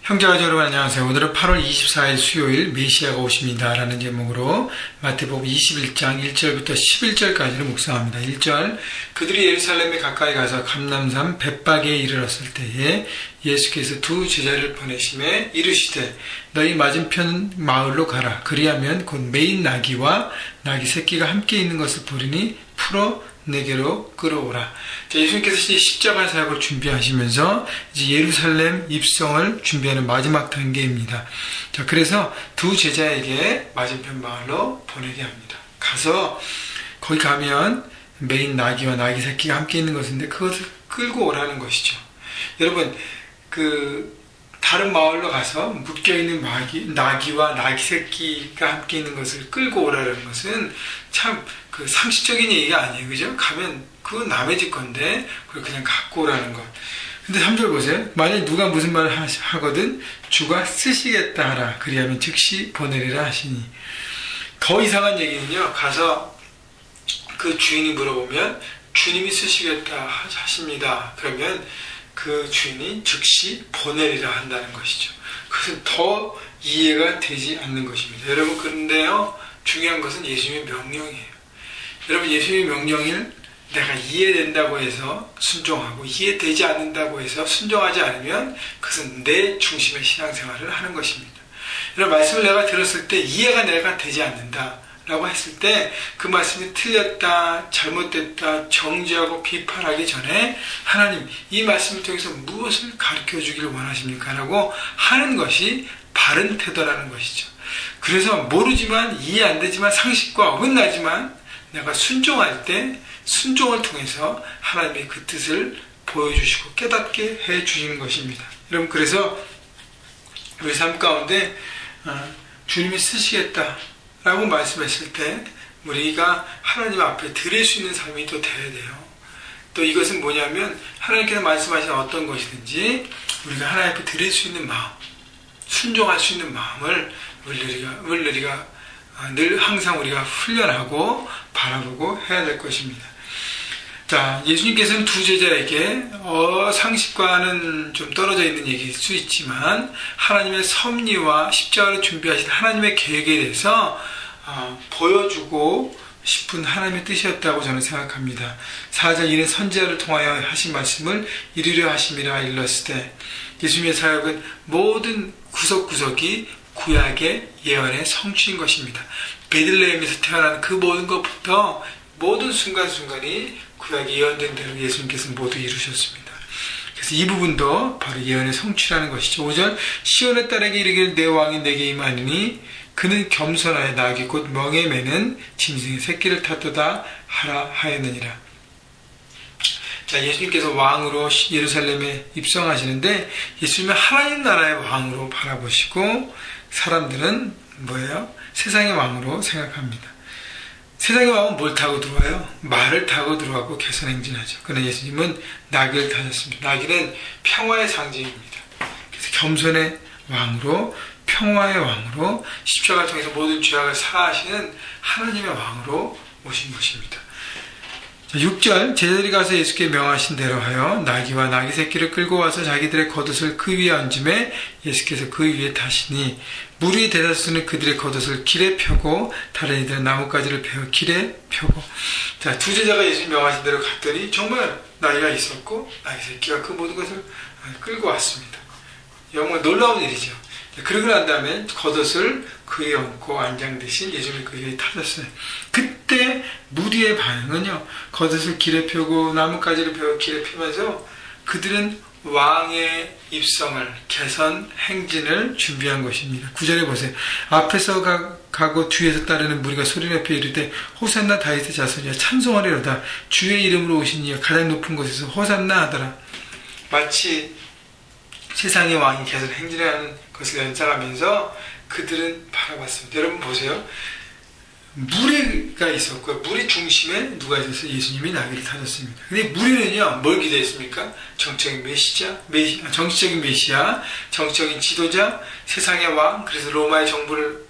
형제와 여러분 안녕하세요. 오늘은 8월 24일 수요일 메시아가 오십니다 라는 제목으로 마태복음 21장 1절부터 11절까지를 묵상합니다. 1절, 그들이 예루살렘에 가까이 가서 감람산 벳박에 이르렀을 때에 예수께서 두 제자를 보내심에 이르시되 너희 맞은편 마을로 가라. 그리하면 곧 매인 나귀와 나귀 새끼가 함께 있는 것을 보리니 풀어 내게로 끌어오라. 자, 예수님께서 이제 십자가 사역을 준비하시면서 이제 예루살렘 입성을 준비하는 마지막 단계입니다. 자, 그래서 두 제자에게 맞은편 마을로 보내게 합니다. 가서 거기 가면 메인 나귀와 나귀 새끼가 함께 있는 것인데 그것을 끌고 오라는 것이죠. 여러분, 다른 마을로 가서 묶여있는 나귀와 나귀 새끼가 함께 있는 것을 끌고 오라는 것은 참 상식적인 얘기가 아니에요. 그죠? 가면 그건 남의 집 건데 그걸 그냥 갖고 오라는 것. 근데 3절 보세요. 만약 누가 무슨 말을 하거든 주가 쓰시겠다 하라. 그리하면 즉시 보내리라 하시니. 더 이상한 얘기는요. 가서 그 주인이 물어보면 주님이 쓰시겠다 하십니다. 그러면 그 주인이 즉시 보내리라 한다는 것이죠. 그것은 더 이해가 되지 않는 것입니다. 여러분, 그런데요, 중요한 것은 예수님의 명령이에요. 여러분, 예수님의 명령을 내가 이해된다고 해서 순종하고 이해되지 않는다고 해서 순종하지 않으면 그것은 내 중심의 신앙생활을 하는 것입니다. 여러분, 말씀을 내가 들었을 때 이해가 내가 되지 않는다 라고 했을 때 그 말씀이 틀렸다, 잘못됐다, 정죄하고 비판하기 전에 하나님, 이 말씀을 통해서 무엇을 가르쳐 주기를 원하십니까? 라고 하는 것이 바른 태도라는 것이죠. 그래서 모르지만 이해 안 되지만 상식과 어긋나지만 내가 순종할 때 순종을 통해서 하나님의 그 뜻을 보여주시고 깨닫게 해 주시는 것입니다. 여러분, 그래서 우리 삶 가운데 주님이 쓰시겠다 라고 말씀했을 때 우리가 하나님 앞에 드릴 수 있는 삶이 또 돼야 돼요. 또 이것은 뭐냐면 하나님께서 말씀하신 어떤 것이든지 우리가 하나님 앞에 드릴 수 있는 마음, 순종할 수 있는 마음을 우리가 늘 항상 우리가 훈련하고 바라보고 해야 될 것입니다. 자, 예수님께서는 두 제자에게 상식과는 좀 떨어져 있는 얘기일 수 있지만 하나님의 섭리와 십자가를 준비하신 하나님의 계획에 대해서 보여주고 싶은 하나님의 뜻이었다고 저는 생각합니다. 4절, 이는 선지자를 통하여 하신 말씀을 이루려 하심이라 일렀을 때 예수님의 사역은 모든 구석구석이 구약의 예언의 성취인 것입니다. 베들레헴에서 태어난 그 모든 것부터 모든 순간순간이 구약이 예언된 대로 예수님께서 모두 이루셨습니다. 그래서 이 부분도 바로 예언의 성취라는 것이죠. 5절, 시온의 딸에게 이르기를 내 왕이 내게 임하느니 그는 겸손하여 나귀 곧 멍에 매는 짐승의 새끼를 탔도다 하라 하였느니라. 자, 예수님께서 왕으로 예루살렘에 입성하시는데 예수님은 하나님 나라의 왕으로 바라보시고 사람들은 뭐예요? 세상의 왕으로 생각합니다. 세상의 왕은 뭘 타고 들어와요? 말을 타고 들어가고 개선행진하죠. 그러나 예수님은 나귀를 타셨습니다. 나귀는 평화의 상징입니다. 그래서 겸손의 왕으로, 평화의 왕으로, 십자가를 통해서 모든 죄악을 사하시는 하나님의 왕으로 오신 것입니다. 6절, 제자들이 가서 예수께 명하신 대로 하여 나귀와 나귀 새끼를 끌고 와서 자기들의 겉옷을 그 위에 얹음에 예수께서 그 위에 타시니 무리의 대다수는 그들의 겉옷을 길에 펴고 다른 이들은 나뭇가지를 베어 길에 펴고. 자, 두 제자가 예수님 명하신 대로 갔더니 정말 나귀가 있었고 나귀 새끼가 그 모든 것을 끌고 왔습니다. 정말 놀라운 일이죠. 그러고 난 다음에 겉옷을 그 위에 얹고 안장 대신 예수님이 그 위에 타셨어요. 그때 무리의 반응은요, 겉옷을 길에 펴고 나뭇가지를 베어 길에 펴면서 그들은 왕의 입성을, 개선, 행진을 준비한 것입니다. 9절에 보세요. 앞에서 가고 뒤에서 따르는 무리가 소리내어 이르되 호산나 다윗의 자손이여 찬송하리로다. 주의 이름으로 오신 이여 가장 높은 곳에서 호산나 하더라. 마치 세상의 왕이 개선, 행진하는 것을 연상하면서 그들은 바라봤습니다. 여러분 보세요. 무리가 있었고요. 무리 중심에 누가 있었어요? 예수님이 나귀를 타셨습니다. 근데 무리는요, 뭘 기대했습니까? 정적인 정치적인 메시아, 정치적인 지도자, 세상의 왕, 그래서 로마의 정부를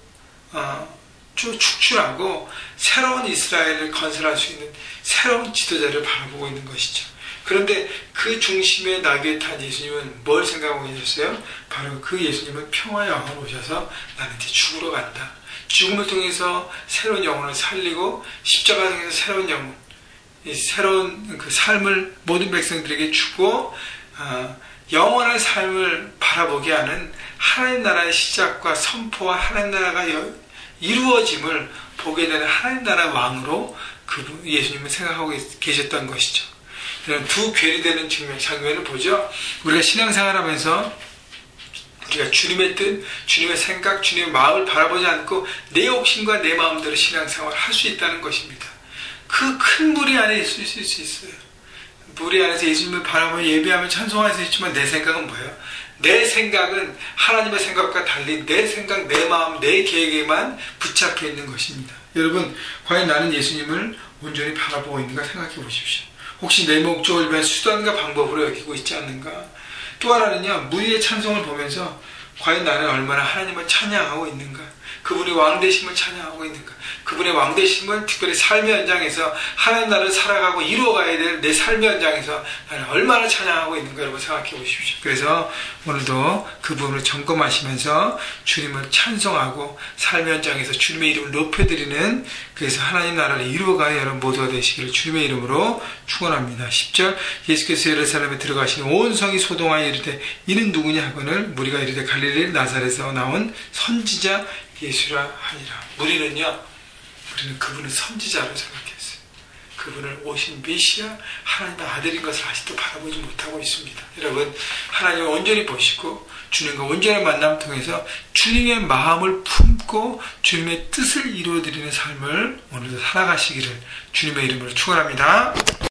축출하고 새로운 이스라엘을 건설할 수 있는 새로운 지도자를 바라보고 있는 것이죠. 그런데 그 중심에 나귀에 탄 예수님은 뭘 생각하고 계셨어요? 바로 그 예수님은 평화의 왕으로 오셔서 나는 이제 죽으러 간다. 죽음을 통해서 새로운 영혼을 살리고 십자가 통해서 새로운 영혼, 새로운 그 삶을 모든 백성들에게 주고 영원한 삶을 바라보게 하는 하나님 나라의 시작과 선포와 하나님 나라가 이루어짐을 보게 되는 하나님 나라 왕으로 그 예수님은 생각하고 계셨던 것이죠. 이런 두 괴리되는 장면을 보죠. 우리가 신앙생활하면서 우리가 주님의 뜻, 주님의 생각, 주님의 마음을 바라보지 않고 내 욕심과 내 마음대로 신앙생활을 할 수 있다는 것입니다. 그 큰 무리 안에 있을 수 있어요. 무리 안에서 예수님을 바라보며 예배하며 찬송할 수 있지만 내 생각은 뭐예요? 내 생각은 하나님의 생각과 달리 내 생각, 내 마음, 내 계획에만 붙잡혀 있는 것입니다. 여러분, 과연 나는 예수님을 온전히 바라보고 있는가 생각해 보십시오. 혹시 내 목적을 위한 수단과 방법으로 여기고 있지 않는가? 또 하나는요, 무리의 찬송을 보면서 과연 나는 얼마나 하나님을 찬양하고 있는가? 그분의 왕되심을 찬양하고 있는가? 그분의 왕되심을 특별히 삶의 현장에서 하나님 나라를 살아가고 이루어가야 될 내 삶의 현장에서 나는 얼마나 찬양하고 있는가 여러분 생각해 보십시오. 그래서 오늘도 그 부분을 점검하시면서 주님을 찬송하고 삶의 현장에서 주님의 이름을 높여드리는, 그래서 하나님 나라를 이루어가야 여러분 모두가 되시기를 주님의 이름으로 축원합니다. 10절 예수께서 예루살렘에 들어가시니 온 성이 소동하여 이르되 이는 누구냐 하거늘 무리가 이르되 갈릴리 나사렛에서 나온 선지자 예수라 하니라. 우리는 그분을 선지자로 생각했어요. 그분을 오신 메시아 하나님의 아들인 것을 아직도 바라보지 못하고 있습니다. 여러분, 하나님을 온전히 보시고 주님과 온전한 만남 통해서 주님의 마음을 품고 주님의 뜻을 이루어드리는 삶을 오늘도 살아가시기를 주님의 이름으로 축원합니다.